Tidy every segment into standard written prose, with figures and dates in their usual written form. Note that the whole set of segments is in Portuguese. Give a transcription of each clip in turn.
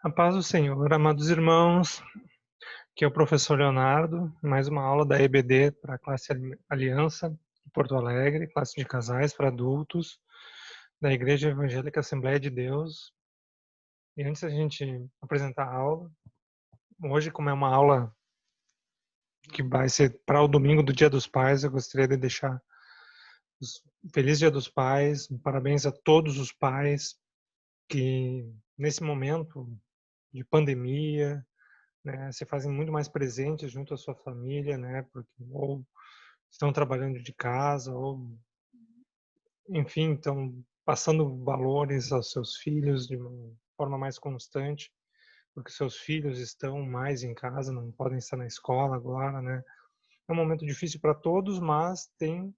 A paz do Senhor, amados irmãos, que é o professor Leonardo, mais uma aula da EBD para a classe Aliança de Porto Alegre, classe de casais para adultos, da Igreja Evangélica Assembleia de Deus. E antes da gente apresentar a aula, hoje, como é uma aula que vai ser para o domingo do Dia dos Pais, eu gostaria de deixar feliz Dia dos Pais, parabéns a todos os pais que, nesse momento de pandemia, né, se fazem muito mais presentes junto à sua família, né, porque ou estão trabalhando de casa, ou, enfim, estão passando valores aos seus filhos de uma forma mais constante, porque seus filhos estão mais em casa, não podem estar na escola agora, né. É um momento difícil para todos, mas tem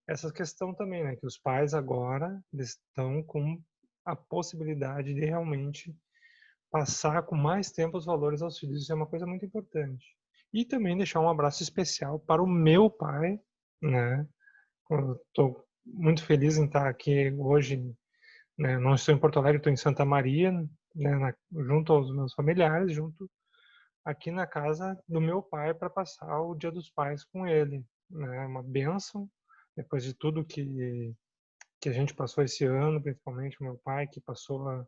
essa questão também, né, que os pais agora estão com a possibilidade de realmente passar com mais tempo os valores aos filhos, isso é uma coisa muito importante. E também deixar um abraço especial para o meu pai, né? Eu estou muito feliz em estar aqui hoje, né? Não estou em Porto Alegre, estou em Santa Maria, né? Junto aos meus familiares, junto aqui na casa do meu pai para passar o Dia dos Pais com ele, né? Uma bênção, depois de tudo que a gente passou esse ano, principalmente o meu pai que passou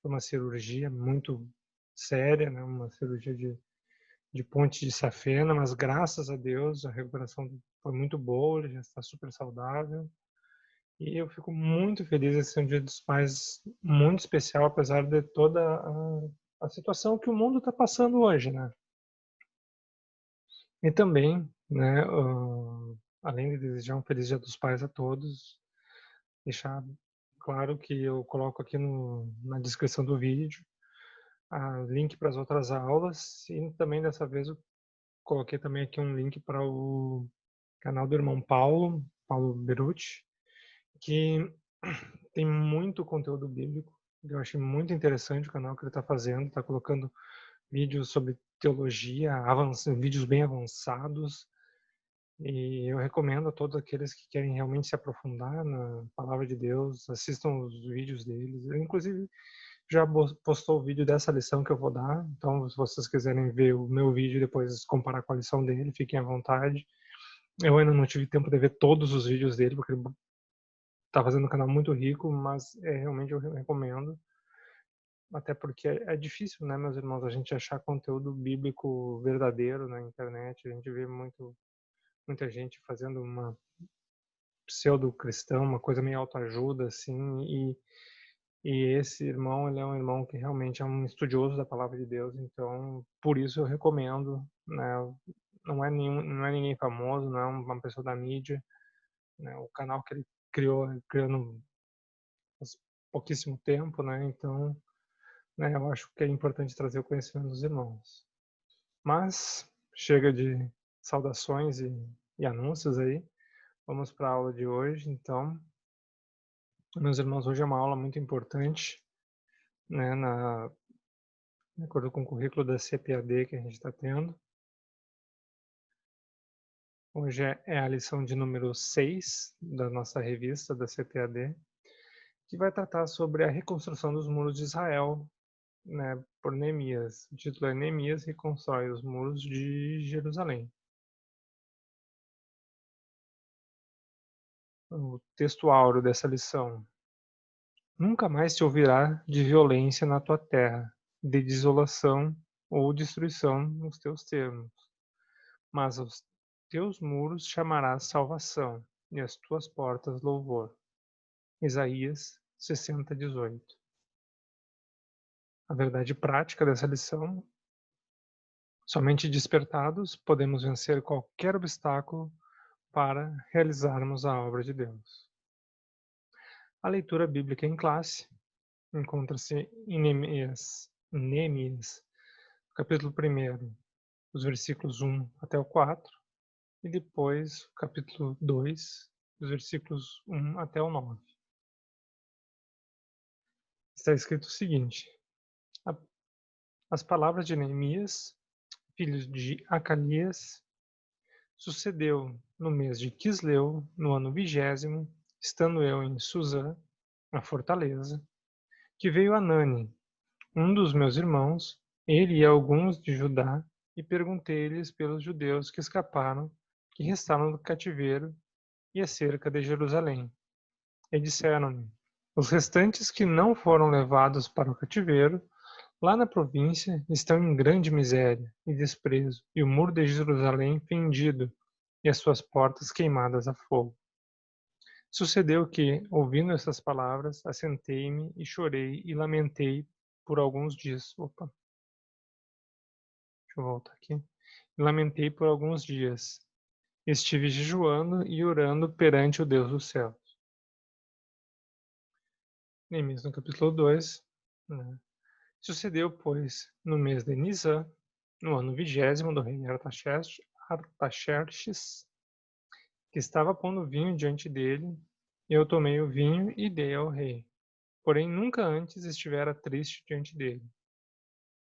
por uma cirurgia muito séria, né? Uma cirurgia de ponte de safena, mas graças a Deus a recuperação foi muito boa, ele já está super saudável. E eu fico muito feliz, esse é um Dia dos Pais muito especial, apesar de toda a situação que o mundo está passando hoje, né? E também, né, além de desejar um feliz Dia dos Pais a todos, deixar claro que eu coloco aqui na descrição do vídeo link para as outras aulas e também dessa vez eu coloquei também aqui um link para o canal do irmão Paulo Beruti, que tem muito conteúdo bíblico. Eu achei muito interessante o canal que ele está fazendo, está colocando vídeos sobre teologia, vídeos bem avançados, e eu recomendo a todos aqueles que querem realmente se aprofundar na palavra de Deus, assistam os vídeos deles. Eu, inclusive, já postou o vídeo dessa lição que eu vou dar, então se vocês quiserem ver o meu vídeo e depois comparar com a lição dele, fiquem à vontade. Eu ainda não tive tempo de ver todos os vídeos dele, porque ele tá fazendo um canal muito rico, mas realmente eu recomendo. Até porque é difícil, né, meus irmãos, a gente achar conteúdo bíblico verdadeiro na internet. A gente vê muita gente fazendo uma pseudo-cristão, uma coisa meio autoajuda, assim, e esse irmão, ele é um irmão que realmente é um estudioso da palavra de Deus, então, por isso eu recomendo, né, não é ninguém famoso, não é uma pessoa da mídia, né, o canal que ele criou faz pouquíssimo tempo, né, então, né, eu acho que é importante trazer o conhecimento dos irmãos. Mas, chega de saudações e anúncios aí, vamos para a aula de hoje, então, meus irmãos, hoje é uma aula muito importante, né, de acordo com o currículo da CPAD que a gente está tendo. Hoje é a lição de número 6 da nossa revista da CPAD, que vai tratar sobre a reconstrução dos muros de Israel, né, por Neemias. O título é Neemias reconstrói os muros de Jerusalém. O texto áureo dessa lição. Nunca mais se ouvirá de violência na tua terra, de desolação ou destruição nos teus termos, mas aos teus muros chamarás salvação, e as tuas portas louvor. Isaías 60:18. A verdade prática dessa lição: somente despertados podemos vencer qualquer obstáculo para realizarmos a obra de Deus. A leitura bíblica em classe encontra-se em Neemias, capítulo 1, os versículos 1 até o 4, e depois o capítulo 2, os versículos 1 até o 9. Está escrito o seguinte: as palavras de Neemias, filho de Acalias, sucedeu no mês de Quisleu, no ano 20º, estando eu em Suzã, na fortaleza, que veio Anani, um dos meus irmãos, ele e alguns de Judá, e perguntei-lhes pelos judeus que escaparam, que restaram no cativeiro e acerca de Jerusalém. E disseram-me: os restantes que não foram levados para o cativeiro, lá na província, estão em grande miséria e desprezo, e o muro de Jerusalém fendido, e as suas portas queimadas a fogo. Sucedeu que, ouvindo essas palavras, assentei-me e chorei e lamentei por alguns dias. Opa, deixa eu voltar aqui. Lamentei por alguns dias. Estive jejuando e orando perante o Deus do céu. Neemias no capítulo 2. Né? Sucedeu, pois, no mês de Nisan, no ano 20º do rei Artaxerxes, que estava pondo vinho diante dele, eu tomei o vinho e dei ao rei. Porém, nunca antes estivera triste diante dele.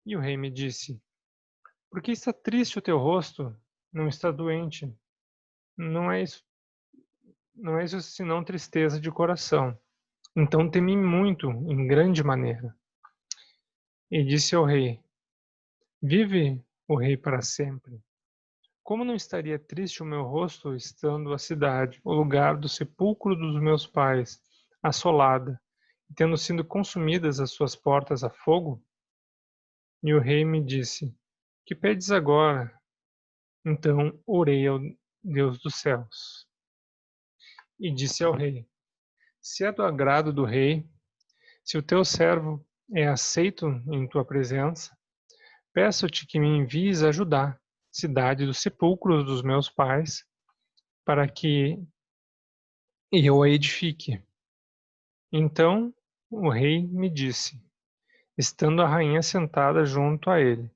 E o rei me disse: por que está triste o teu rosto? Não está doente. Não é isso, não é isso senão tristeza de coração. Então temi muito, em grande maneira. E disse ao rei: vive o rei para sempre. Como não estaria triste o meu rosto, estando a cidade, o lugar do sepulcro dos meus pais, assolada, e tendo sido consumidas as suas portas a fogo? E o rei me disse: que pedes agora? Então orei ao Deus dos céus. E disse ao rei: se é do agrado do rei, se o teu servo é aceito em tua presença, peço-te que me envies a Judá, cidade dos sepulcros dos meus pais, para que eu a edifique. Então o rei me disse, estando a rainha sentada junto a ele: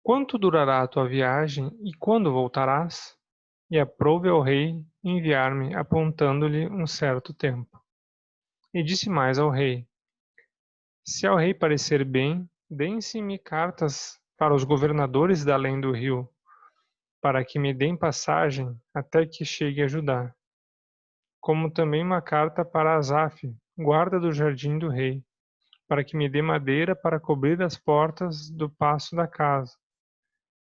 quanto durará a tua viagem e quando voltarás? E aprouve ao rei enviar-me, apontando-lhe um certo tempo. E disse mais ao rei: se ao rei parecer bem, deem-se-me cartas para os governadores da além do rio, para que me deem passagem até que chegue a Judá, como também uma carta para Asaf, guarda do jardim do rei, para que me dê madeira para cobrir as portas do paço da casa,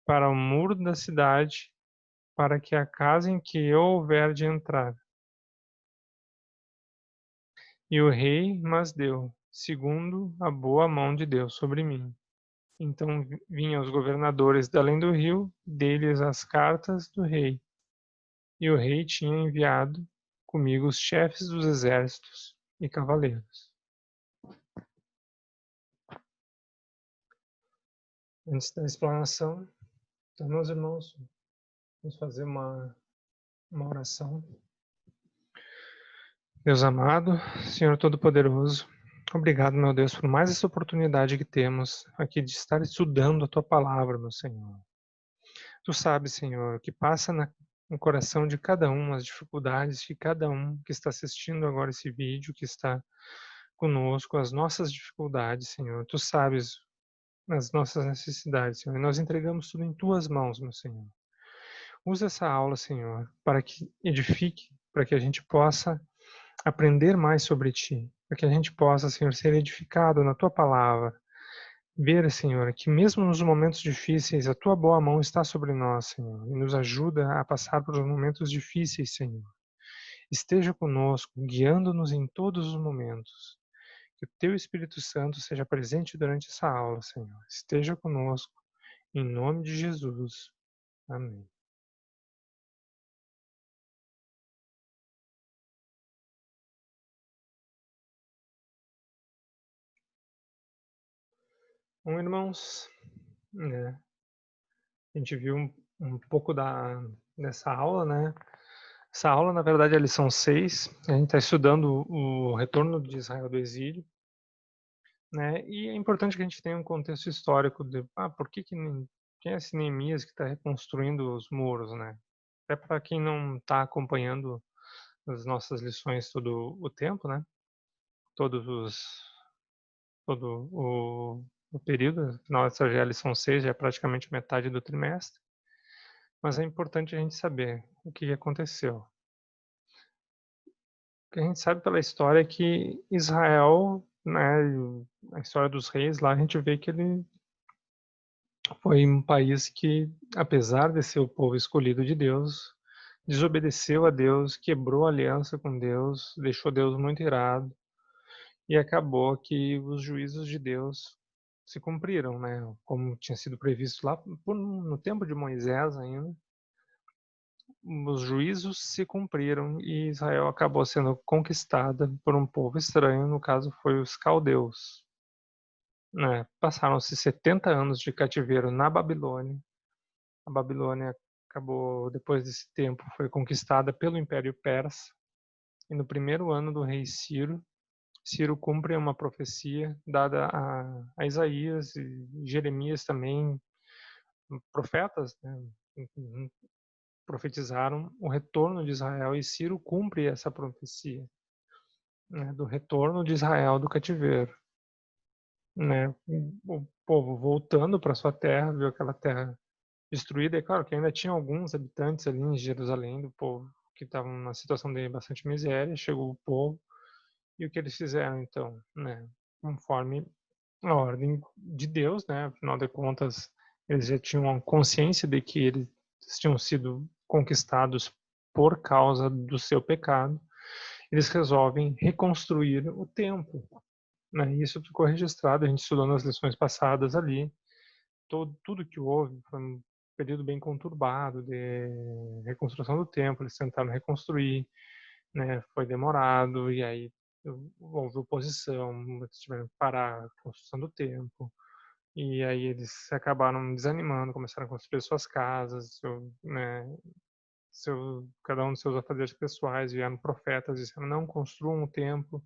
para o muro da cidade, para que a casa em que eu houver de entrar. E o rei mas deu, segundo a boa mão de Deus sobre mim. Então vinham os governadores da além do rio, dei-lhes as cartas do rei. E o rei tinha enviado comigo os chefes dos exércitos e cavaleiros. Antes da explanação, então, meus irmãos, vamos fazer uma oração. Deus amado, Senhor Todo-Poderoso, obrigado, meu Deus, por mais essa oportunidade que temos aqui de estar estudando a Tua Palavra, meu Senhor. Tu sabes, Senhor, que passa no coração de cada um as dificuldades de cada um que está assistindo agora esse vídeo, que está conosco, as nossas dificuldades, Senhor. Tu sabes as nossas necessidades, Senhor. E nós entregamos tudo em Tuas mãos, meu Senhor. Usa essa aula, Senhor, para que edifique, para que a gente possa aprender mais sobre Ti, para que a gente possa, Senhor, ser edificado na Tua palavra. Ver, Senhor, que mesmo nos momentos difíceis, a Tua boa mão está sobre nós, Senhor, e nos ajuda a passar por momentos difíceis, Senhor. Esteja conosco, guiando-nos em todos os momentos. Que o Teu Espírito Santo seja presente durante essa aula, Senhor. Esteja conosco, em nome de Jesus. Amém. Bom, irmãos, né, a gente viu um pouco dessa aula, né? Essa aula, na verdade, é a lição 6. A gente está estudando o retorno de Israel do exílio, né? E é importante que a gente tenha um contexto histórico de por que quem é esse Neemias que está reconstruindo os muros, né? Até para quem não está acompanhando as nossas lições todo o tempo, né? Todos os todo o período, afinal essa já é a lição 6, já é praticamente metade do trimestre. Mas é importante a gente saber o que aconteceu. O que a gente sabe pela história é que Israel né, a história dos reis lá, a gente vê que ele foi um país que, apesar de ser o povo escolhido de Deus, desobedeceu a Deus, quebrou a aliança com Deus, deixou Deus muito irado, e acabou que os juízos de Deus se cumpriram, né? Como tinha sido previsto lá no tempo de Moisés ainda, os juízos se cumpriram e Israel acabou sendo conquistada por um povo estranho, no caso foi os caldeus, né? Passaram-se 70 anos de cativeiro na Babilônia. A Babilônia acabou, depois desse tempo, foi conquistada pelo Império Persa. E no primeiro ano do rei Ciro, Ciro cumpre uma profecia dada a Isaías e Jeremias também, profetas, né, profetizaram o retorno de Israel e Ciro cumpre essa profecia, né, do retorno de Israel do cativeiro, né, o povo voltando para sua terra, viu aquela terra destruída, é claro que ainda tinha alguns habitantes ali em Jerusalém do povo que estavam numa situação de bastante miséria, chegou o povo e o que eles fizeram então, né, conforme a ordem de Deus, né, afinal de contas eles já tinham consciência de que eles tinham sido conquistados por causa do seu pecado, eles resolvem reconstruir o templo, né, e isso ficou registrado, a gente estudou nas lições passadas ali, tudo que houve foi um período bem conturbado de reconstrução do templo, eles tentaram reconstruir, né, foi demorado, e aí houve oposição, eles tiveram que parar a construção do templo, e aí eles acabaram desanimando, começaram a construir suas casas, né, cada um dos seus afazeres pessoais, vieram profetas dizendo, não construam um templo,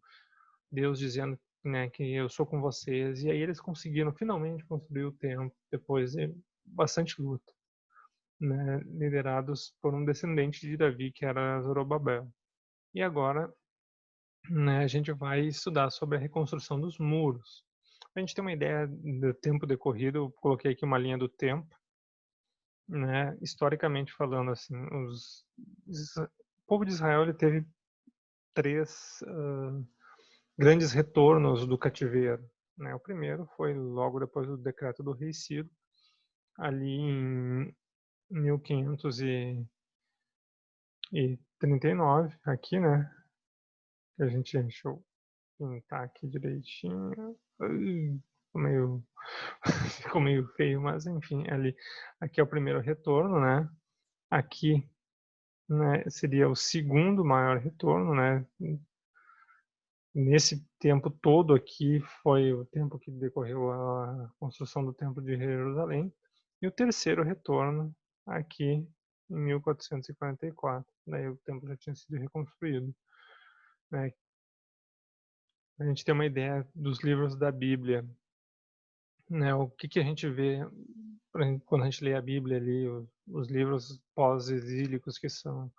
Deus dizendo, né, que eu sou com vocês, e aí eles conseguiram finalmente construir o templo, depois de bastante luta, né, liderados por um descendente de Davi, que era Zorobabel. E agora, né, a gente vai estudar sobre a reconstrução dos muros. A gente tem uma ideia do tempo decorrido, eu coloquei aqui uma linha do tempo, né, historicamente falando, assim, o povo de Israel ele teve três grandes retornos do cativeiro, né. O primeiro foi logo depois do decreto do rei Ciro, ali em 1539, aqui, né, que a gente, deixa eu pintar aqui direitinho, ficou meio, ficou meio feio, mas enfim, ali, aqui é o primeiro retorno, né, aqui, né, seria o segundo maior retorno, né, nesse tempo todo aqui foi o tempo que decorreu a construção do Templo de Jerusalém, e o terceiro retorno aqui em 1444, daí o templo já tinha sido reconstruído, né. A gente tem uma ideia dos livros da Bíblia, né, o que que a gente vê quando a gente lê a Bíblia ali, os livros pós-exílicos que são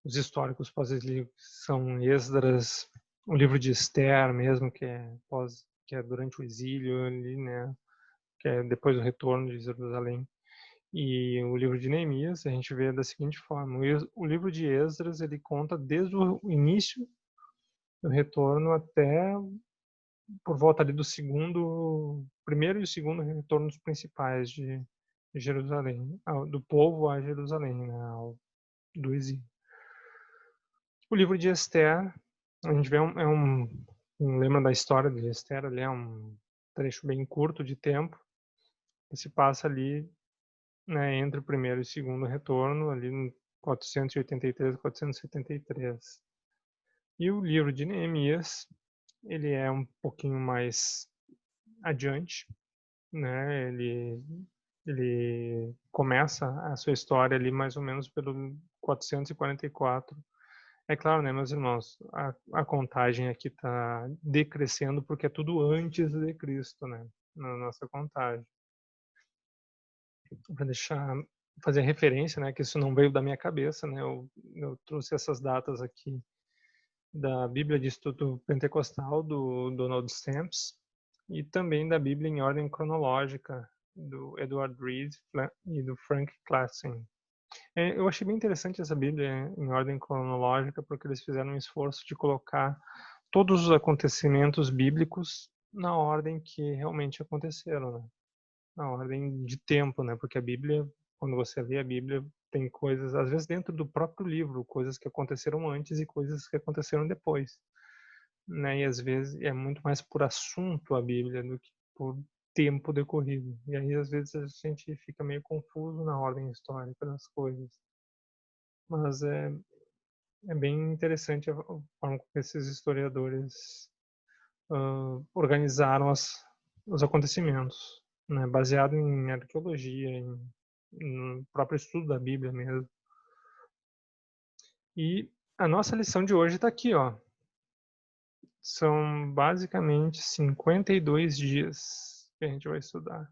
os históricos pós-exílicos, são Esdras, o livro de Esther mesmo, que é durante o exílio ali, né, que é depois do retorno de Jerusalém. E o livro de Neemias, a gente vê da seguinte forma, o livro de Esdras, ele conta desde o início do retorno até por volta ali do primeiro e segundo retornos principais de Jerusalém, do povo a Jerusalém, né, do exílio. O livro de Esther, a gente vê lembra da história de Esther, ele é um trecho bem curto de tempo, que se passa ali, né, entre o primeiro e o segundo retorno, ali em 483 e 473. E o livro de Neemias, ele é um pouquinho mais adiante, né? Ele começa a sua história ali mais ou menos pelo 444. É claro, né, meus irmãos, a contagem aqui está decrescendo porque é tudo antes de Cristo, né, na nossa contagem. Para fazer referência, né, que isso não veio da minha cabeça, né, eu trouxe essas datas aqui da Bíblia de Estudo Pentecostal do Donald Stamps e também da Bíblia em ordem cronológica do Edward Reed e do Frank Classen. Eu achei bem interessante essa Bíblia em ordem cronológica porque eles fizeram um esforço de colocar todos os acontecimentos bíblicos na ordem que realmente aconteceram, né? Na ordem de tempo, né? Porque a Bíblia, quando você lê a Bíblia, tem coisas, às vezes dentro do próprio livro, coisas que aconteceram antes e coisas que aconteceram depois, né? E às vezes é muito mais por assunto a Bíblia do que por tempo decorrido. E aí às vezes a gente fica meio confuso na ordem histórica das coisas. Mas é bem interessante a forma como esses historiadores organizaram os acontecimentos, né? Baseado em arqueologia, no próprio estudo da Bíblia mesmo. E a nossa lição de hoje está aqui, ó. São basicamente 52 dias que a gente vai estudar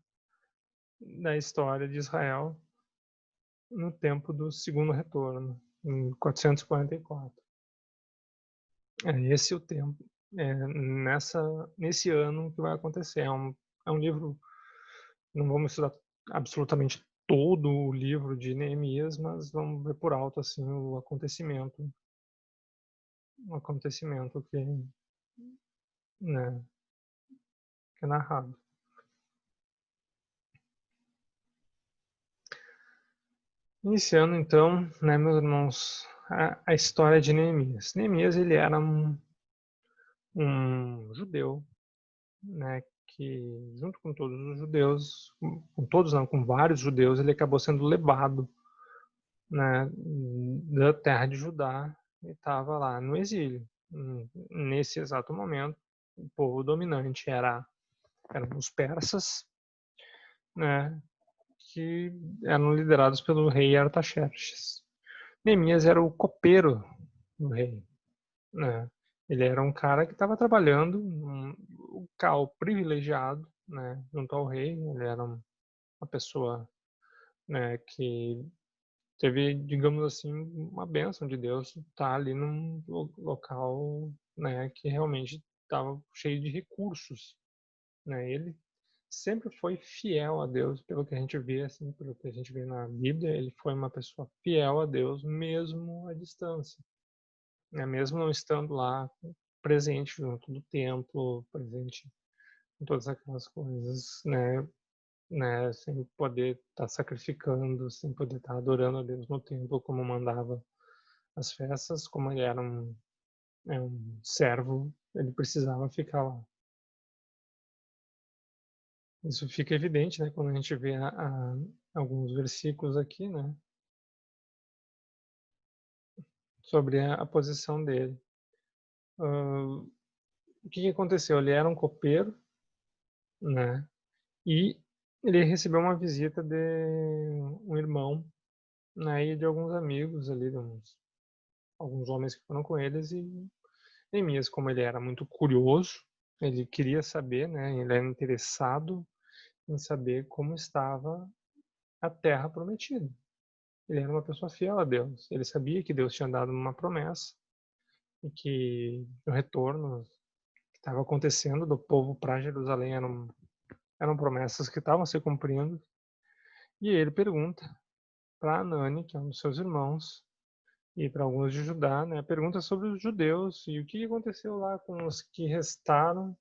da história de Israel no tempo do segundo retorno, em 444. É esse o tempo, nesse ano que vai acontecer. É um livro, não vamos estudar absolutamente todo o livro de Neemias, mas vamos ver por alto assim o acontecimento né, que é narrado. Iniciando então, né, meus irmãos, a história de Neemias. Neemias, ele era um judeu, né, que junto com todos os judeus, com todos não, com vários judeus, ele acabou sendo levado, né, da terra de Judá e estava lá no exílio. Nesse exato momento, o povo dominante eram os persas, né, que eram liderados pelo rei Artaxerxes. Neemias era o copeiro do rei, né? Ele era um cara que estava trabalhando, um local privilegiado, né, junto ao rei. Ele era uma pessoa, né, que teve, digamos assim, uma bênção de Deus estar ali num local, né, que realmente estava cheio de recursos, né? Ele sempre foi fiel a Deus, pelo que a gente vê, assim, pelo que a gente vê na Bíblia, ele foi uma pessoa fiel a Deus mesmo à distância, né? Mesmo não estando lá presente junto do templo, presente em todas aquelas coisas, né, sem poder estar sacrificando, sem poder estar adorando a Deus no templo como mandava as festas, como ele era um servo, ele precisava ficar lá. Isso fica evidente, né, quando a gente vê alguns versículos aqui, né, sobre a posição dele. O que aconteceu? Ele era um copeiro, né, e ele recebeu uma visita de um irmão, né, e de alguns amigos ali, alguns homens que foram com eles, e Neemias, como ele era muito curioso, ele queria saber, né, ele era interessado em saber como estava a terra prometida. Ele era uma pessoa fiel a Deus. Ele sabia que Deus tinha dado uma promessa e que o retorno que estava acontecendo do povo para Jerusalém eram promessas que estavam se cumprindo. E ele pergunta para Anani, que é um dos seus irmãos, e para alguns de Judá, né, pergunta sobre os judeus e o que aconteceu lá com os que restaram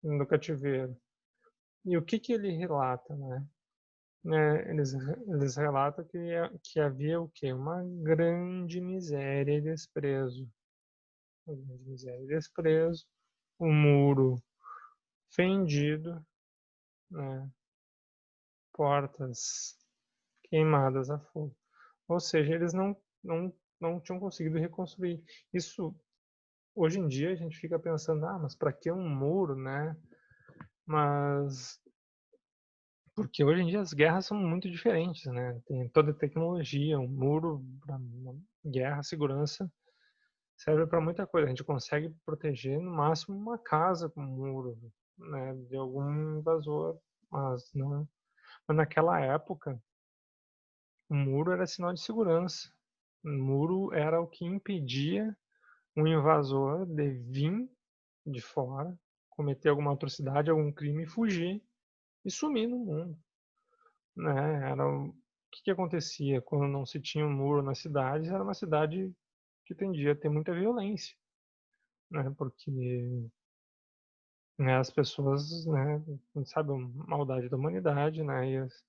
no cativeiro. E o que ele relata, né? Eles relatam que havia o quê? Uma grande miséria e desprezo. Uma grande miséria e desprezo. Um muro fendido, né? Portas queimadas a fogo. Ou seja, eles não tinham conseguido reconstruir. Isso, hoje em dia, a gente fica pensando, mas para que um muro, né? Mas porque hoje em dia as guerras são muito diferentes, né? Tem toda a tecnologia, um muro para guerra, segurança, serve para muita coisa. A gente consegue proteger no máximo uma casa com um muro, né, de algum invasor, mas não. Mas naquela época, o muro era sinal de segurança. O muro era o que impedia um invasor de vir de fora, cometer alguma atrocidade, algum crime, fugir e sumir no mundo, né? O que acontecia quando não se tinha um muro nas cidades? Era uma cidade que tendia a ter muita violência, né, porque, né, as pessoas, né, a gente sabe a maldade da humanidade, né, e as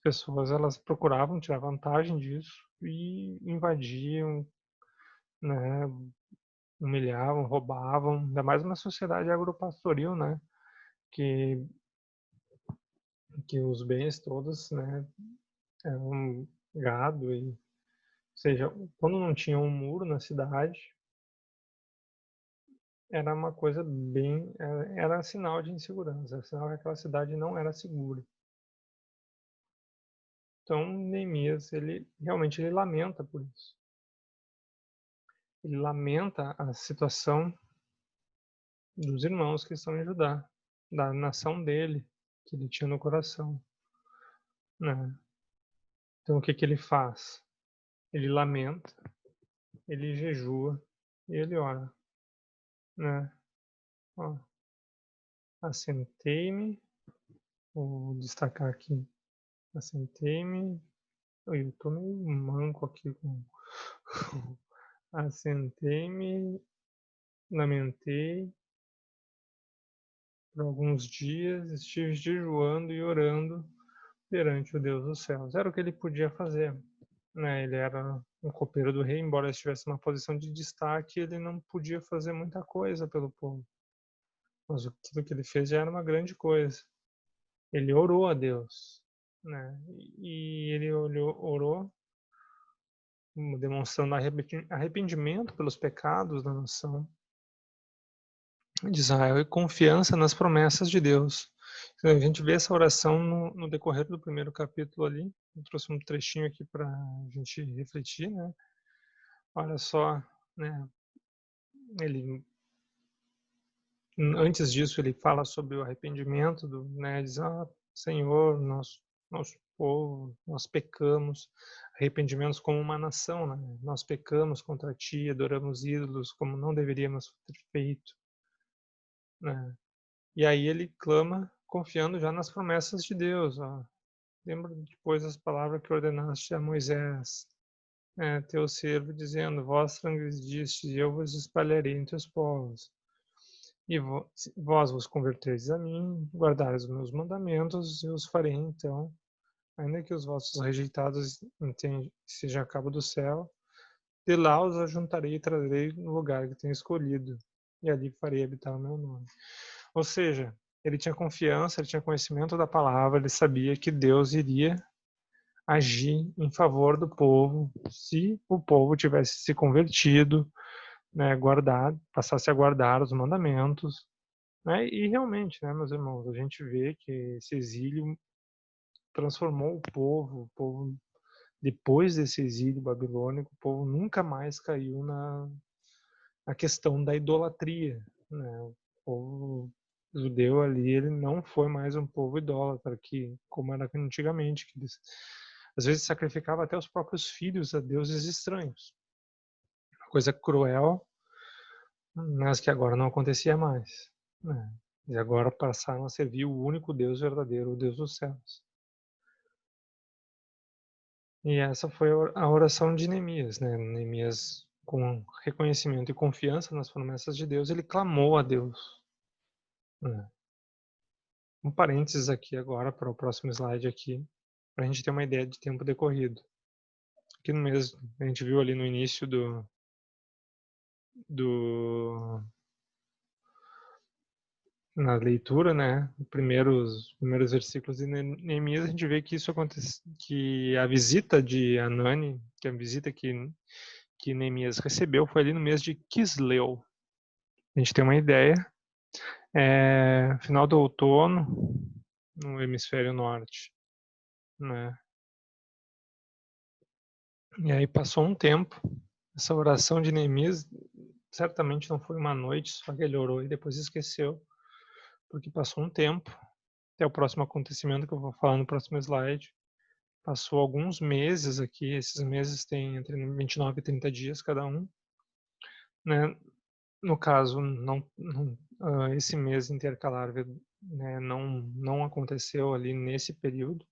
pessoas elas procuravam tirar vantagem disso e invadiam, né, humilhavam, roubavam, ainda mais uma sociedade agropastoril, né, que que os bens todos, né, eram gado e, ou seja, quando não tinha um muro na cidade, era uma coisa bem, era sinal de insegurança, sinal que aquela cidade não era segura. Então, Neemias, ele realmente ele lamenta por isso. Ele lamenta a situação dos irmãos que estão em Judá, da nação dele, que ele tinha no coração, né? Então, o que que ele faz? Ele lamenta, ele jejua e ele ora, né? Ó, assentei-me, vou destacar aqui, assentei-me, eu tô meio manco aqui com assentei-me, lamentei por alguns dias, estive jejuando e orando perante o Deus dos céus. Era o que ele podia fazer, né? Ele era um copeiro do rei, embora estivesse numa posição de destaque, ele não podia fazer muita coisa pelo povo. Mas tudo que ele fez já era uma grande coisa. Ele orou a Deus, né? E ele orou demonstrando arrependimento pelos pecados da nação de Israel e confiança nas promessas de Deus. Então, a gente vê essa oração no decorrer do primeiro capítulo ali. Eu trouxe um trechinho aqui para a gente refletir, né? Olha só, né? Ele antes disso ele fala sobre o arrependimento né? Diz, Senhor, nosso povo, nós pecamos, arrependimentos como uma nação, né? Nós pecamos contra ti, adoramos ídolos como não deveríamos ter feito, né? E aí ele clama confiando já nas promessas de Deus. Lembra depois as palavras que ordenaste a Moisés, teu servo, dizendo, vós transgredistes e eu vos espalharei entre os povos. E vós vos converteis a mim, guardareis os meus mandamentos, eu os farei então, ainda que os vossos rejeitados seja a cabo do céu, de lá os ajuntarei e trarei no lugar que tenho escolhido, e ali farei habitar o meu nome. Ou seja, ele tinha confiança, ele tinha conhecimento da palavra, ele sabia que Deus iria agir em favor do povo se o povo tivesse se convertido, né, guardado, passasse a guardar os mandamentos, né? E realmente, né, meus irmãos, a gente vê que esse exílio transformou o povo depois desse exílio babilônico, o povo nunca mais caiu na questão da idolatria, né? O povo judeu ali, ele não foi mais um povo idólatra, que, como era antigamente, que eles às vezes sacrificava até os próprios filhos a deuses estranhos. Uma coisa cruel, mas que agora não acontecia mais, né? E agora passaram a servir o único Deus verdadeiro, o Deus dos céus. E essa foi a oração de Neemias, né? Neemias, com reconhecimento e confiança nas promessas de Deus, ele clamou a Deus, né? Um parênteses aqui agora para o próximo slide aqui, para a gente ter uma ideia de tempo decorrido. Aqui no mês, a gente viu ali no início na leitura, né, os primeiros versículos de Neemias, a gente vê que isso acontece, que a visita de Anani, que a visita que Neemias recebeu foi ali no mês de Quisleu. A gente tem uma ideia, final do outono, no hemisfério norte, né? E aí passou um tempo, essa oração de Neemias certamente não foi uma noite, só que ele orou e depois esqueceu, porque passou um tempo, até o próximo acontecimento que eu vou falar no próximo slide. Passou alguns meses aqui, esses meses têm entre 29 e 30 dias cada um, né? No caso, esse mês intercalar, né, não aconteceu ali nesse período,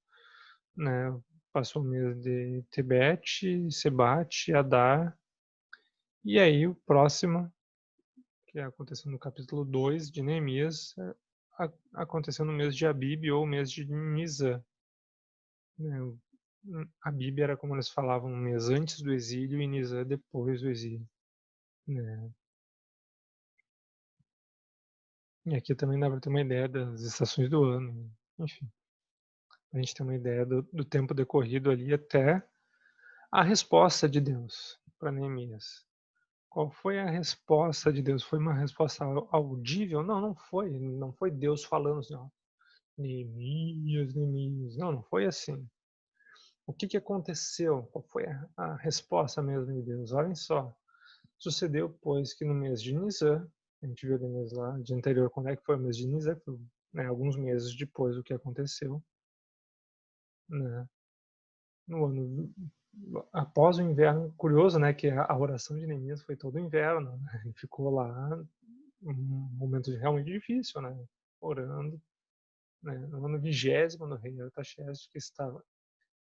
né? Passou o mês de Tebete, Sebate, Adar, e aí o próximo, que aconteceu no capítulo 2 de Neemias, aconteceu no mês de Abib ou mês de Nisan. Né? Abib era, como eles falavam, um mês antes do exílio e Nisan depois do exílio. Né? E aqui também dá para ter uma ideia das estações do ano. Enfim, a gente tem uma ideia do tempo decorrido ali até a resposta de Deus para Neemias. Qual foi a resposta de Deus? Foi uma resposta audível? Não, não foi. Não foi Deus falando assim, ó, Neemias, Neemias. Não, não foi assim. O que aconteceu? Qual foi a resposta mesmo de Deus? Olhem só. Sucedeu, pois, que no mês de Nisan, a gente viu ali no mês lá de anterior, quando é que foi o mês de Nisan, né, alguns meses depois do que aconteceu, né, no ano após o inverno. Curioso, né, que a oração de Neemias foi todo o inverno, né, ele ficou lá um momento realmente difícil, né, orando, né, no ano 20º no rei Artaxerxes, que estava.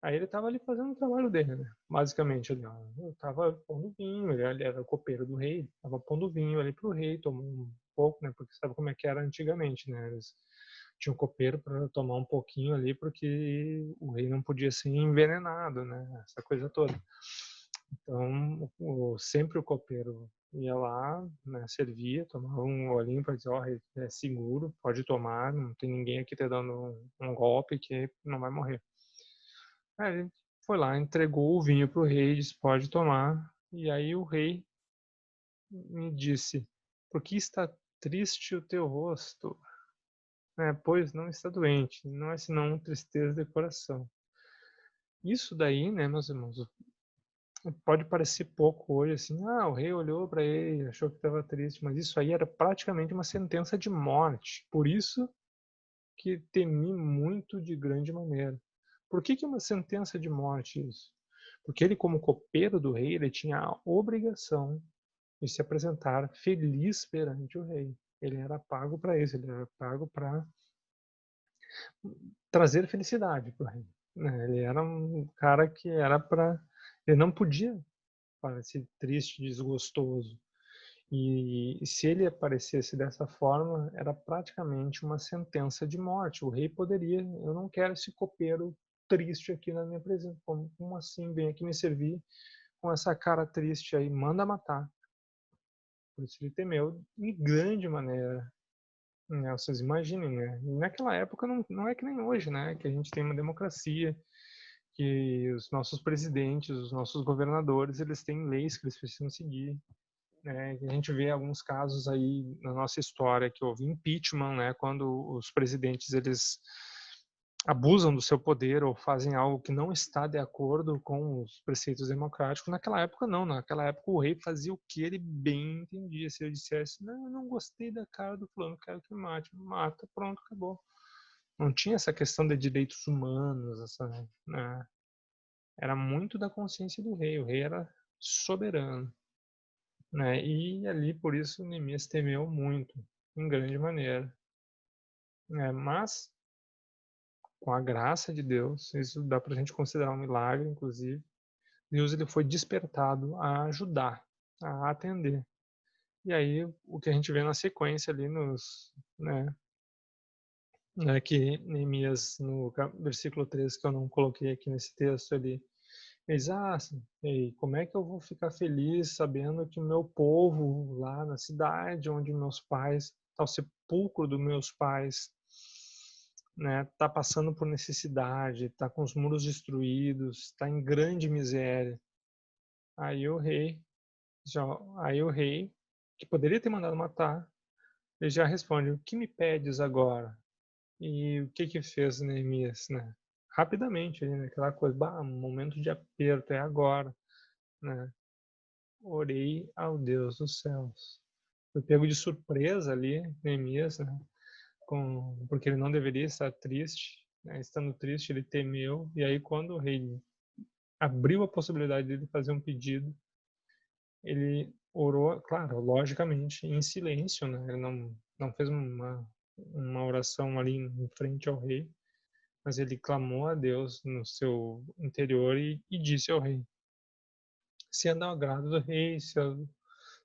Aí ele estava ali fazendo o trabalho dele, né? Basicamente, ali, ó, eu estava pondo vinho, ele era o copeiro do rei, estava pondo vinho ali pro rei, tomou um pouco, né? Porque sabe como é que era antigamente, né? Eles tinham copeiro para tomar um pouquinho ali, porque o rei não podia ser envenenado, né? Essa coisa toda. Então, sempre o copeiro ia lá, né, servia, tomava um olhinho para dizer, ó, é seguro, pode tomar, não tem ninguém aqui te dando um golpe que não vai morrer. Aí ele foi lá, entregou o vinho para o rei, disse, pode tomar. E aí o rei me disse, por que está triste o teu rosto? Pois não está doente, não é senão tristeza de coração. Isso daí, né, meus irmãos, pode parecer pouco hoje, assim, o rei olhou para ele, achou que estava triste, mas isso aí era praticamente uma sentença de morte. Por isso que temi muito de grande maneira. Por que é uma sentença de morte isso? Porque ele, como copeiro do rei, ele tinha a obrigação de se apresentar feliz perante o rei. Ele era pago para isso, ele era pago para trazer felicidade para o rei. Ele era um cara que era para. Ele não podia parecer triste, desgostoso. E se ele aparecesse dessa forma, era praticamente uma sentença de morte. O rei poderia, eu não quero esse copeiro triste aqui na minha presença. Como assim? Vem aqui me servir com essa cara triste aí, manda matar. Por isso ele temeu em grande maneira. Né? Vocês imaginem, né? E naquela época não é que nem hoje, né? Que a gente tem uma democracia, que os nossos presidentes, os nossos governadores, eles têm leis que eles precisam seguir. Né? A gente vê alguns casos aí na nossa história que houve impeachment, né? Quando os presidentes eles abusam do seu poder ou fazem algo que não está de acordo com os preceitos democráticos. Naquela época não, naquela época o rei fazia o que ele bem entendia. Se ele dissesse, não, eu não gostei da cara do fulano, quero que mate, mata, pronto, acabou. Não tinha essa questão de direitos humanos, né? Era muito da consciência do rei. O rei era soberano, né? E ali por isso Neemias temeu muito, em grande maneira, né? Mas com a graça de Deus, isso dá para a gente considerar um milagre, inclusive. Deus ele foi despertado a ajudar, a atender. E aí o que a gente vê na sequência ali né, que Neemias no versículo 3 que eu não coloquei aqui nesse texto ali, diz, e como é que eu vou ficar feliz sabendo que o meu povo lá na cidade onde meus pais, tá o sepulcro dos meus pais, né, tá passando por necessidade, tá com os muros destruídos, tá em grande miséria. Aí o rei, já, aí o rei, que poderia ter mandado matar, ele já responde, o que me pedes agora? E o que fez Neemias, né? Rapidamente, ali, naquela coisa, um momento de aperto, é agora, né? Orei ao Deus dos céus. Foi pego de surpresa ali, Neemias, né? Porque ele não deveria estar triste, né? Estando triste, ele temeu, e aí quando o rei abriu a possibilidade dele fazer um pedido, ele orou, claro, logicamente, em silêncio, né? Ele não fez uma oração ali em frente ao rei, mas ele clamou a Deus no seu interior e disse ao rei: se é do agrado do rei,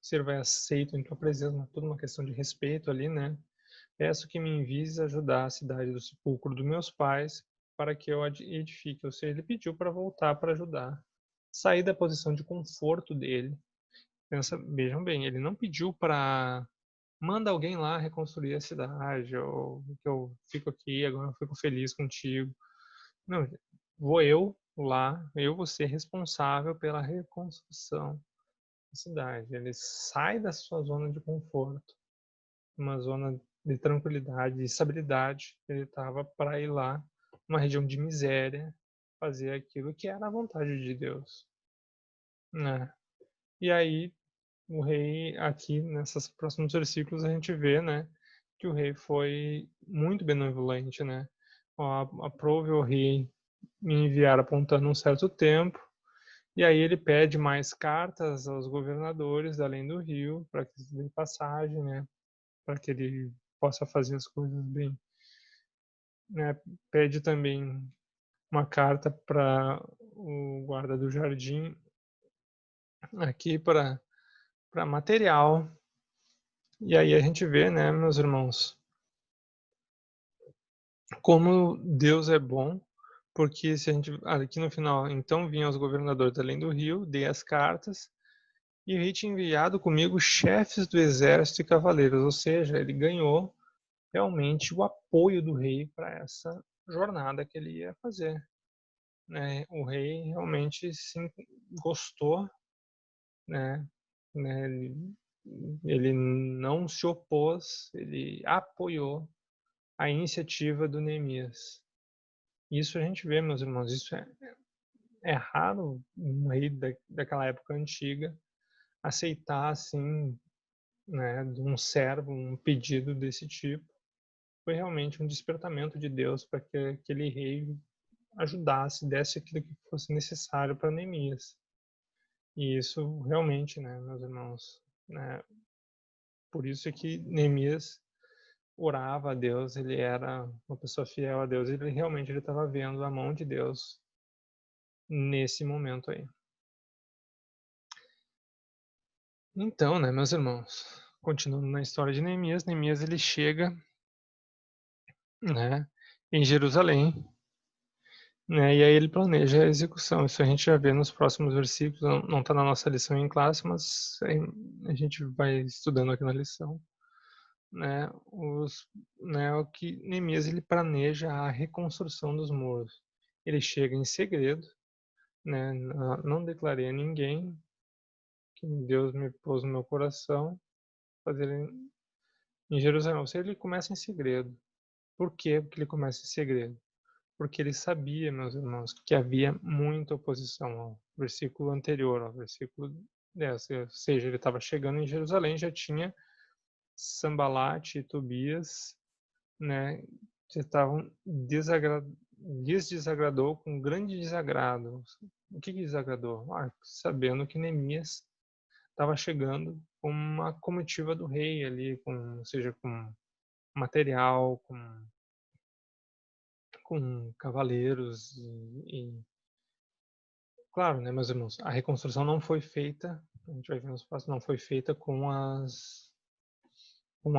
servo aceito em tua presença, toda uma questão de respeito ali, né? Peço que me envies ajudar a cidade do sepulcro dos meus pais para que eu edifique. Ou seja, ele pediu para voltar para ajudar. Sair da posição de conforto dele. Vejam bem, ele não pediu para manda alguém lá reconstruir a cidade, ou que eu fico aqui, agora eu fico feliz contigo. Não, vou eu lá, eu vou ser responsável pela reconstrução da cidade. Ele sai da sua zona de conforto, uma zona de tranquilidade, de estabilidade. Ele estava para ir lá, uma região de miséria, fazer aquilo que era a vontade de Deus, né? E aí o rei, aqui nesses próximos versículos a gente vê, né, que o rei foi muito benevolente, né? Aprove o rei me enviar apontando um certo tempo, e aí ele pede mais cartas aos governadores além do rio para que eles dêem passagem, né, para que ele possa fazer as coisas bem, né? Pede também uma carta para o guarda do jardim aqui para material. E aí a gente vê, né, meus irmãos, como Deus é bom, porque se a gente aqui no final, então vinham os governadores além do rio, dei as cartas e o rei tinha enviado comigo chefes do exército e cavaleiros, ou seja, ele ganhou realmente o apoio do rei para essa jornada que ele ia fazer, né? O rei realmente sim gostou, né? Ele não se opôs, ele apoiou a iniciativa do Neemias. Isso a gente vê, meus irmãos, isso é raro um rei daquela época antiga aceitar assim, né, de um servo um pedido desse tipo. Foi realmente um despertamento de Deus para que aquele rei ajudasse, desse aquilo que fosse necessário para Neemias. E isso realmente, né, meus irmãos, né, por isso é que Neemias orava a Deus, ele era uma pessoa fiel a Deus, ele realmente ele estava vendo a mão de Deus nesse momento aí. Então, né, meus irmãos, continuando na história de Neemias, Neemias ele chega, né, em Jerusalém, né, e aí ele planeja a execução. Isso a gente já vê nos próximos versículos, não está na nossa lição em classe, mas a gente vai estudando aqui na lição, né, o que Neemias ele planeja a reconstrução dos muros. Ele chega em segredo, né, não declarei a ninguém que Deus me pôs no meu coração fazer em Jerusalém. Ou seja, ele começa em segredo. Por quê que ele começa em segredo? Porque ele sabia, meus irmãos, que havia muita oposição ao versículo anterior, ao versículo 10. Ou seja, ele estava chegando em Jerusalém, já tinha Sambalate e Tobias, né, que estavam lhes desagradou com grande desagrado. O que desagradou? Sabendo que Neemias estava chegando com uma comitiva do rei ali, ou seja, com material, com cavaleiros claro, né, meus irmãos, a reconstrução não foi feita, a gente vai ver nos próximos, não foi feita com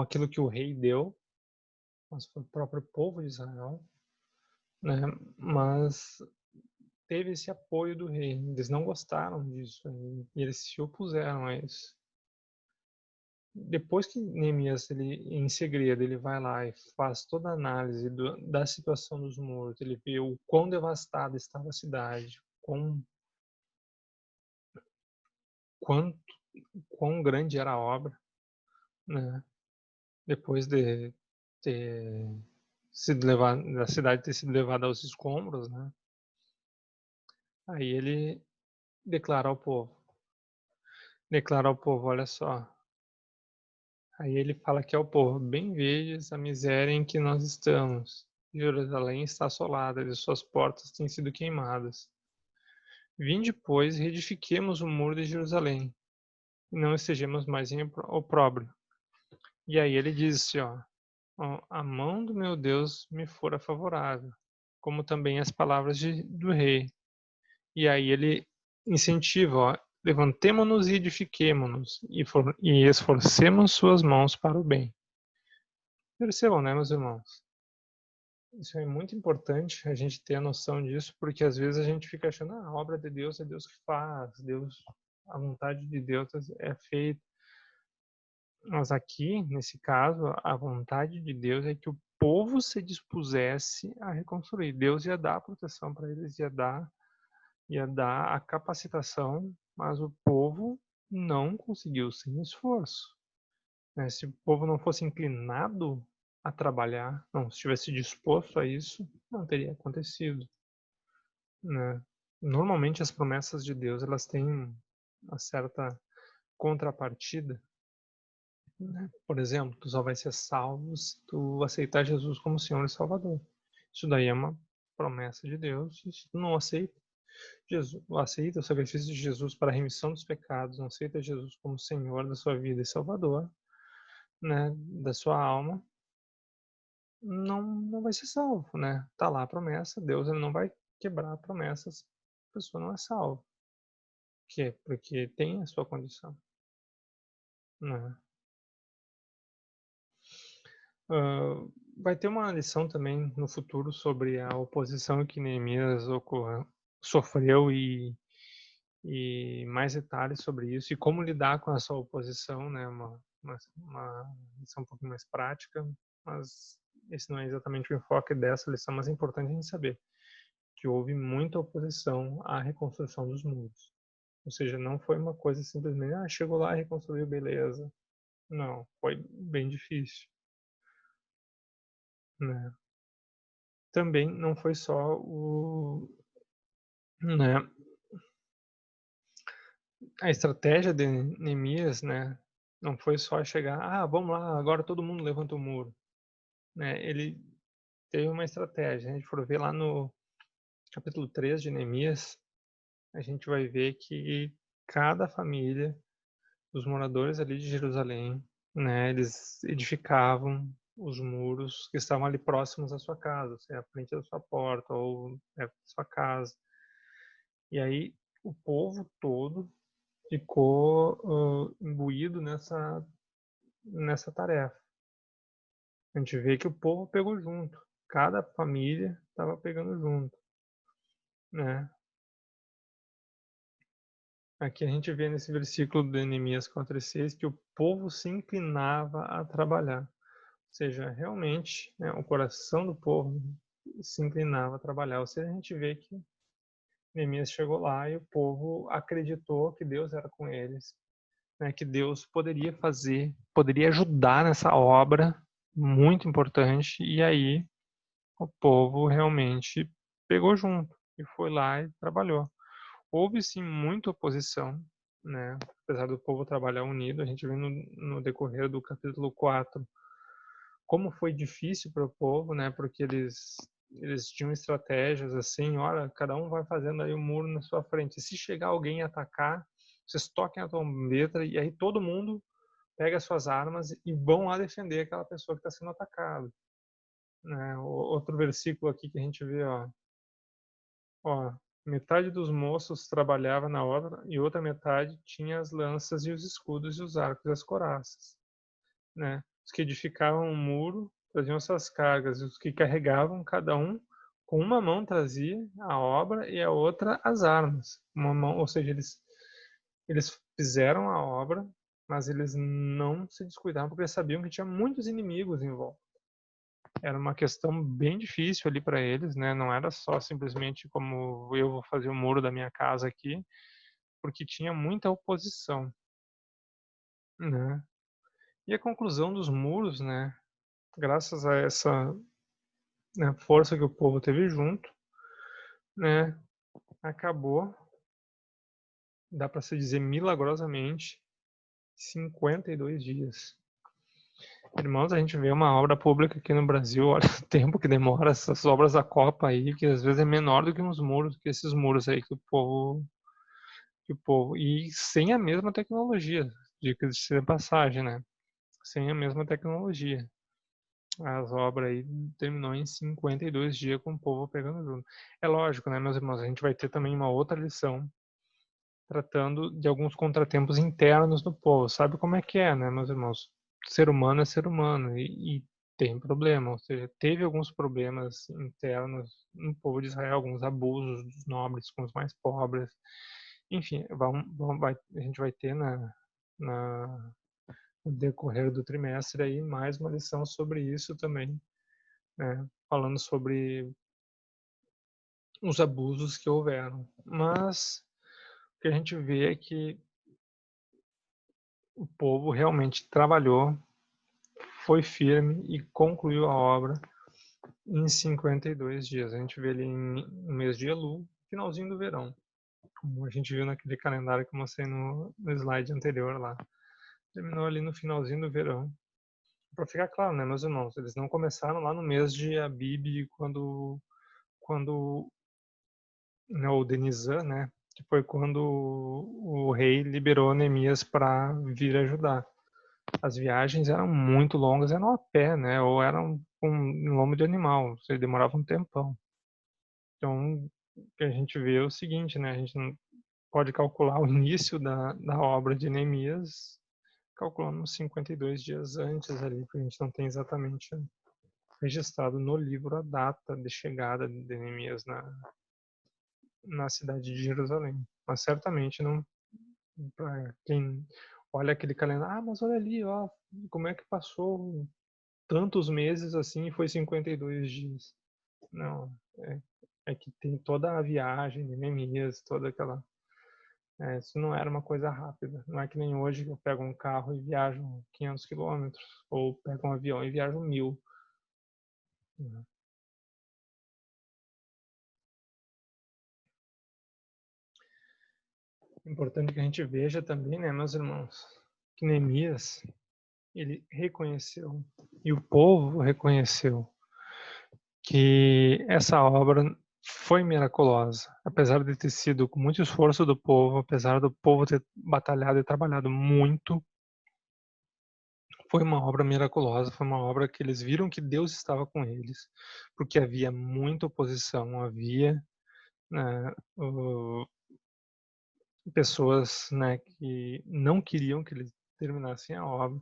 aquilo que o rei deu, mas foi o próprio povo de Israel, né, mas teve esse apoio do rei, eles não gostaram disso, e eles se opuseram a isso. Depois que Neemias, ele, em segredo, ele vai lá e faz toda a análise da situação dos muros, ele vê o quão devastada estava a cidade, quanto, quão grande era a obra, né? Depois de ter sido levado, da cidade ter sido levada aos escombros, né? Aí ele declara ao povo, olha só. Aí ele fala que ao povo, bem vedes a miséria em que nós estamos. Jerusalém está assolada e suas portas têm sido queimadas. Vinde, pois, e reedifiquemos o muro de Jerusalém, e não estejamos mais em opróbrio. E aí ele diz assim, ó, a mão do meu Deus me fora favorável, como também as palavras do rei. E aí ele incentiva, ó, Levantemo-nos e edifiquemo-nos, e esforcemos suas mãos para o bem. Percebam, né, meus irmãos? Isso é muito importante a gente ter a noção disso, porque às vezes a gente fica achando a obra de Deus é Deus que faz, Deus, a vontade de Deus é feita. Mas aqui, nesse caso, a vontade de Deus é que o povo se dispusesse a reconstruir. Deus ia dar a proteção para eles, ia dar a capacitação, mas o povo não conseguiu sem esforço. Né? Se o povo não fosse inclinado a trabalhar, não estivesse disposto a isso, não teria acontecido. Né? Normalmente as promessas de Deus elas têm uma certa contrapartida. Né? Por exemplo, tu só vai ser salvo se tu aceitar Jesus como Senhor e Salvador. Isso daí é uma promessa de Deus. E se tu não aceita o sacrifício de Jesus para a remissão dos pecados, não aceita Jesus como Senhor da sua vida e Salvador, né, da sua alma, não vai ser salvo, né? Tá lá a promessa, Deus ele não vai quebrar promessas, a pessoa não é salva. Por quê? Porque tem a sua condição, né? Vai ter uma lição também no futuro sobre a oposição que Neemias sofreu e mais detalhes sobre isso e como lidar com essa oposição, né? Uma lição um pouquinho mais prática, mas esse não é exatamente o enfoque dessa lição, mas é importante a gente saber que houve muita oposição à reconstrução dos muros. Ou seja, não foi uma coisa simplesmente, chegou lá e reconstruiu, beleza. Não, foi bem difícil, né? Também não foi só né, a estratégia de Neemias, né? Não foi só chegar, vamos lá, agora todo mundo levanta o muro, né? Ele teve uma estratégia. A gente for ver lá no capítulo 3 de Neemias, a gente vai ver que cada família dos moradores ali de Jerusalém, né, eles edificavam os muros que estavam ali próximos à sua casa, seja à frente da sua porta ou perto da sua casa. E aí o povo todo ficou imbuído nessa tarefa. A gente vê que o povo pegou junto, cada família estava pegando junto, né? Aqui a gente vê nesse versículo de Neemias 4:6 que o povo se inclinava a trabalhar. Ou seja, realmente, né, o coração do povo se inclinava a trabalhar. Ou seja, a gente vê que Neemias chegou lá e o povo acreditou que Deus era com eles, né, que Deus poderia fazer, poderia ajudar nessa obra muito importante. E aí o povo realmente pegou junto e foi lá e trabalhou. Houve sim muita oposição, né? Apesar do povo trabalhar unido, a gente vê no decorrer do capítulo 4 como foi difícil para o povo, né? Porque eles tinham estratégias assim, olha, cada um vai fazendo aí um muro na sua frente. Se chegar alguém e atacar, vocês toquem a trombeta e aí todo mundo pega as suas armas e vão lá defender aquela pessoa que está sendo atacada. Né? Outro versículo aqui que a gente vê, ó, metade dos moços trabalhava na obra e outra metade tinha as lanças e os escudos e os arcos e as coraças, né? Os que edificavam o muro traziam suas cargas, e os que carregavam, cada um com uma mão trazia a obra e a outra as armas. Uma mão, ou seja, eles fizeram a obra, mas eles não se descuidavam porque eles sabiam que tinha muitos inimigos em volta. Era uma questão bem difícil ali para eles, né? Não era só simplesmente como eu vou fazer o muro da minha casa aqui, porque tinha muita oposição, né? E a conclusão dos muros, né? Graças a essa, né, força que o povo teve junto, né? Acabou, dá para se dizer milagrosamente, 52 dias. Irmãos, a gente vê uma obra pública aqui no Brasil, olha o tempo que demora essas obras da Copa aí, que às vezes é menor do que uns muros, que esses muros aí que o povo e sem a mesma tecnologia, dica de passagem, né? Sem a mesma tecnologia. As obras aí terminou em 52 dias com o povo pegando junto. É lógico, né, meus irmãos? A gente vai ter também uma outra lição tratando de alguns contratempos internos do povo. Sabe como é que é, né, meus irmãos? Ser humano é ser humano e tem problema, ou seja, teve alguns problemas internos no povo de Israel, alguns abusos dos nobres com os mais pobres. Enfim, a gente vai ter no decorrer do trimestre aí mais uma lição sobre isso também, né? Falando sobre os abusos que houveram. Mas o que a gente vê é que o povo realmente trabalhou, foi firme e concluiu a obra em 52 dias. A gente vê ali no mês de Elul, finalzinho do verão, como a gente viu naquele calendário que eu mostrei no slide anterior lá. Terminou ali no finalzinho do verão. Para ficar claro, né, meus irmãos, eles não começaram lá no mês de Abib, quando né, o Denizan, né, que foi quando o rei liberou Neemias para vir ajudar. As viagens eram muito longas, eram a pé, né, ou eram com lombo de animal, ou seja, demorava um tempão. Então, o que a gente vê é o seguinte, né, a gente não pode calcular o início da obra de Neemias calculando uns 52 dias antes ali, porque a gente não tem exatamente registrado no livro a data de chegada de Neemias na cidade de Jerusalém. Mas certamente não, para quem olha aquele calendário, mas olha ali, ó, como é que passou tantos meses assim e foi 52 dias. Não, é que tem toda a viagem de Neemias, toda aquela. Isso não era uma coisa rápida. Não é que nem hoje que eu pego um carro e viajo 500 quilômetros, ou pego um avião e viajo 1000. Né? Importante que a gente veja também, né, meus irmãos, que Neemias, ele reconheceu, e o povo reconheceu, que essa obra foi miraculosa, apesar de ter sido com muito esforço do povo, apesar do povo ter batalhado e trabalhado muito, foi uma obra miraculosa, foi uma obra que eles viram que Deus estava com eles, porque havia muita oposição, havia né, pessoas né, que não queriam que eles terminassem a obra,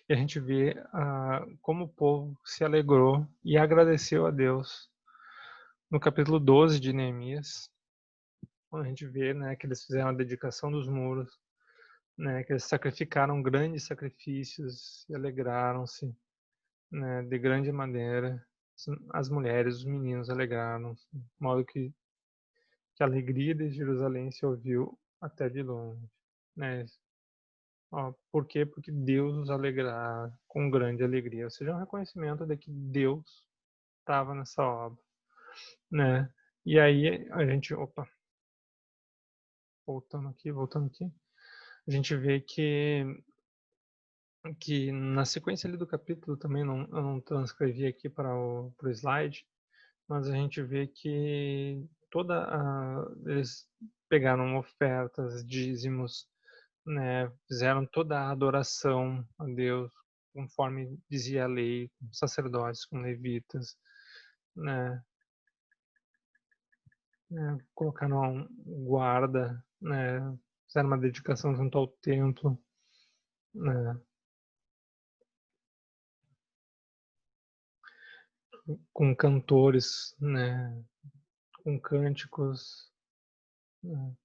e a gente vê como o povo se alegrou e agradeceu a Deus. No capítulo 12 de Neemias, a gente vê né, que eles fizeram a dedicação dos muros, né, que eles sacrificaram grandes sacrifícios e alegraram-se né, de grande maneira. As mulheres, os meninos alegraram-se, de modo que a alegria de Jerusalém se ouviu até de longe. Né? Por quê? Porque Deus os alegrará com grande alegria. Ou seja, um reconhecimento de que Deus estava nessa obra. Né? E aí a gente, voltando aqui, a gente vê que na sequência ali do capítulo também eu não transcrevi aqui para o slide, mas a gente vê que eles pegaram ofertas, dízimos, né, fizeram toda a adoração a Deus, conforme dizia a lei, com sacerdotes, com levitas, né, colocaram um guarda, né, fizeram uma dedicação junto ao templo, né, com cantores, né, com cânticos. Né.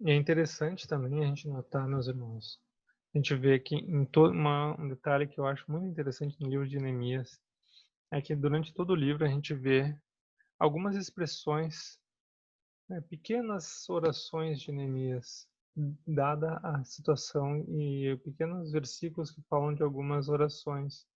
E é interessante também a gente notar, meus irmãos, a gente vê que em um detalhe que eu acho muito interessante no livro de Neemias é que durante todo o livro a gente vê algumas expressões, né, pequenas orações de Neemias, dada a situação, e pequenos versículos que falam de algumas orações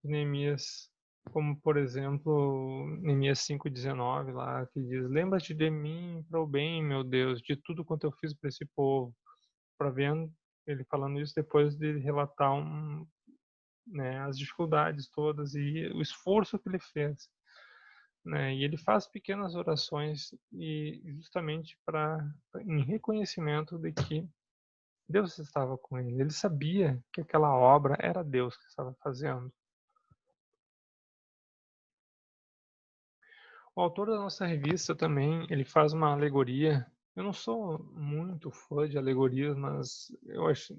de Neemias, como por exemplo Neemias 5:19 lá, que diz: lembra-te de mim para o bem, meu Deus, de tudo quanto eu fiz para esse povo. Para ver ele falando isso depois de relatar né, as dificuldades todas e o esforço que ele fez. Né? E ele faz pequenas orações e justamente em reconhecimento de que Deus estava com ele. Ele sabia que aquela obra era Deus que estava fazendo. O autor da nossa revista também, ele faz uma alegoria Eu não sou muito fã de alegorias, mas eu acho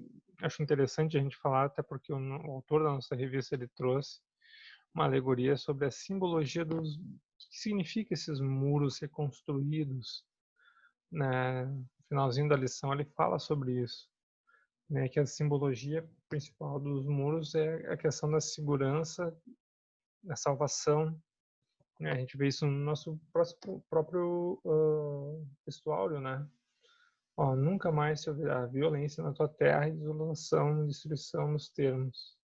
interessante a gente falar, até porque o autor da nossa revista ele trouxe uma alegoria sobre a simbologia dos o que significa esses muros reconstruídos, né? No finalzinho da lição ele fala sobre isso, né? Que a simbologia principal dos muros é a questão da segurança, da salvação, né? A gente vê isso no nosso próprio textuário, né? Ó, nunca mais se ouvirá violência na tua terra e desolação e destruição nos termos.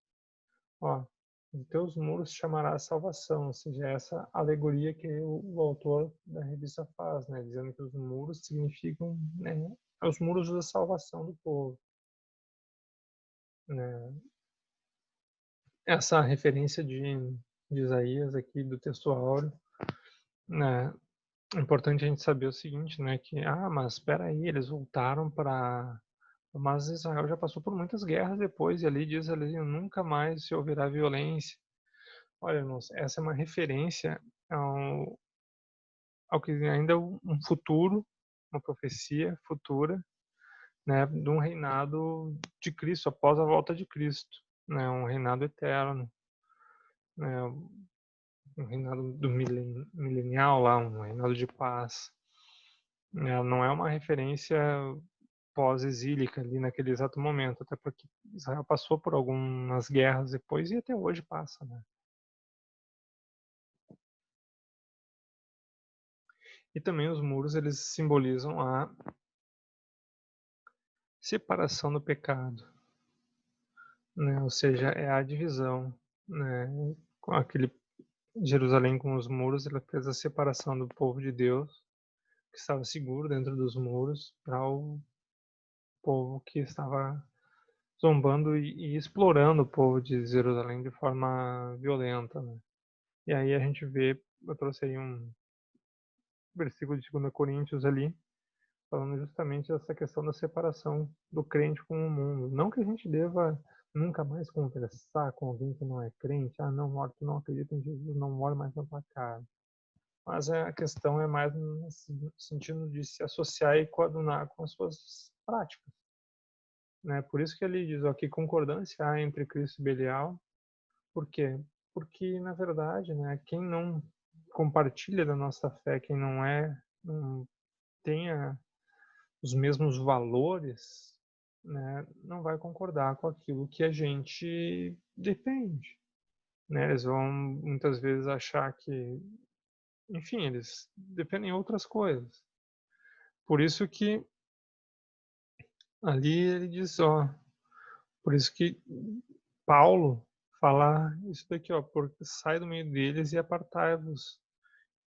Ó, de teus muros chamará a salvação, ou seja, essa alegoria que o autor da revista faz, né? Dizendo que os muros significam, né, os muros da salvação do povo, né? Essa referência de Isaías aqui do texto áureo, né? É importante a gente saber o seguinte, né? Que, mas espera aí, eles voltaram para... Mas Israel já passou por muitas guerras depois, e ali diz ali, nunca mais se ouvirá violência. Olha, irmãos, essa é uma referência ao que ainda é um futuro, uma profecia futura, né, de um reinado de Cristo, após a volta de Cristo, né, um reinado eterno, né, um reinado do milenial lá, um reinado de paz. Não é uma referência pós-exílica ali naquele exato momento, até porque Israel passou por algumas guerras depois e até hoje passa, né? E também os muros, eles simbolizam a separação do pecado, né? Ou seja, é a divisão, né? Com aquele Jerusalém com os muros, ela fez a separação do povo de Deus, que estava seguro dentro dos muros, para o povo que estava zombando e explorando o povo de Jerusalém de forma violenta, né? E aí a gente vê, eu trouxe aí um versículo de 2 Coríntios ali, falando justamente dessa questão da separação do crente com o mundo. Não que a gente deva nunca mais conversar com alguém que não é crente. Não, tu não acredita em Jesus, não mora mais na tua casa. Mas a questão é mais no sentido de se associar e coadunar com as suas práticas, né? Por isso que ele diz, ó, que concordância há entre Cristo e Belial. Por quê? Porque, na verdade, né, quem não compartilha da nossa fé, quem não tenha os mesmos valores, né, não vai concordar com aquilo que a gente defende, né? Eles vão muitas vezes achar que, enfim, eles defendem outras coisas. Por isso que ali ele diz, ó, por isso que Paulo fala isso daqui, ó, porque sai do meio deles e apartai-vos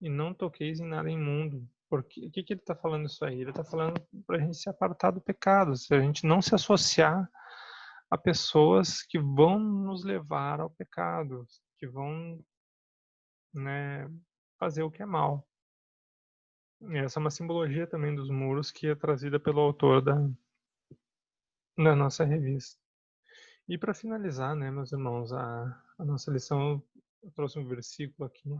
e não toqueis em nada imundo. Porque o que ele está falando isso aí? Ele está falando para a gente se apartar do pecado, se a gente não se associar a pessoas que vão nos levar ao pecado, que vão, né, fazer o que é mal. E essa é uma simbologia também dos muros que é trazida pelo autor da nossa revista. E para finalizar, né, meus irmãos, a nossa lição, eu trouxe um versículo aqui,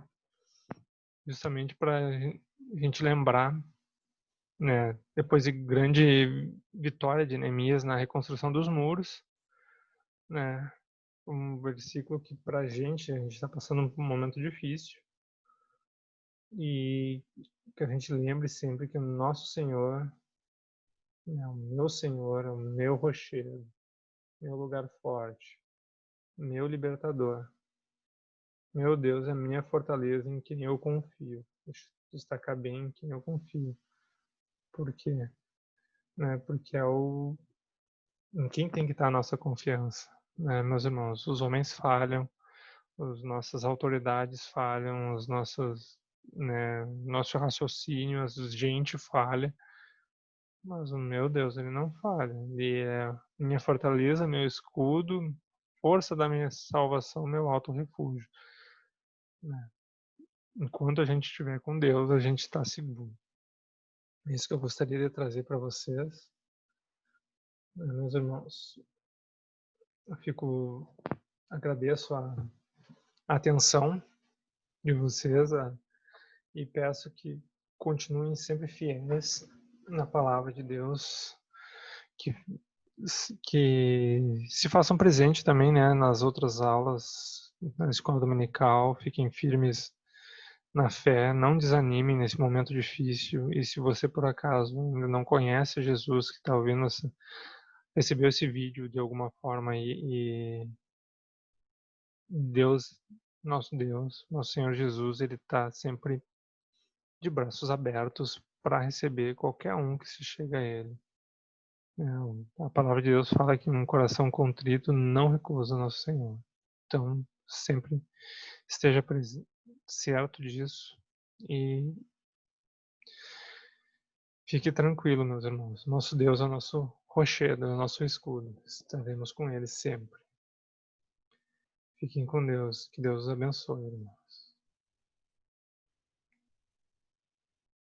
justamente para a gente lembrar, né, depois de grande vitória de Neemias na reconstrução dos muros, né, um versículo que para a gente está passando por um momento difícil, e que a gente lembre sempre que o nosso Senhor é o meu Senhor, é o meu rochedo, meu lugar forte, meu libertador. Meu Deus é minha fortaleza em quem eu confio. Deixa eu destacar bem em quem eu confio. Por quê? Né? Porque é em quem tem que estar a nossa confiança. Né, meus irmãos? Os homens falham, as nossas autoridades falham, né, nosso raciocínio, a gente falha, mas o meu Deus, ele não falha. Ele é minha fortaleza, meu escudo, força da minha salvação, meu alto refúgio. Né? Enquanto a gente estiver com Deus, a gente está seguro. É isso que eu gostaria de trazer para vocês, meus irmãos. Agradeço a atenção de vocês e peço que continuem sempre fiéis na palavra de Deus, que, que se façam presente também, né, nas outras aulas, na escola dominical, fiquem firmes na fé, não desanimem nesse momento difícil. E se você por acaso ainda não conhece Jesus, que está ouvindo, recebeu esse vídeo de alguma forma e Deus, nosso Senhor Jesus, ele está sempre de braços abertos para receber qualquer um que se chega a ele. A palavra de Deus fala que um coração contrito não recusa nosso Senhor. Então, sempre esteja certo disso e fique tranquilo, meus irmãos. Nosso Deus é o nosso rochedo, é o nosso escudo. Estaremos com ele sempre. Fiquem com Deus. Que Deus os abençoe, irmão.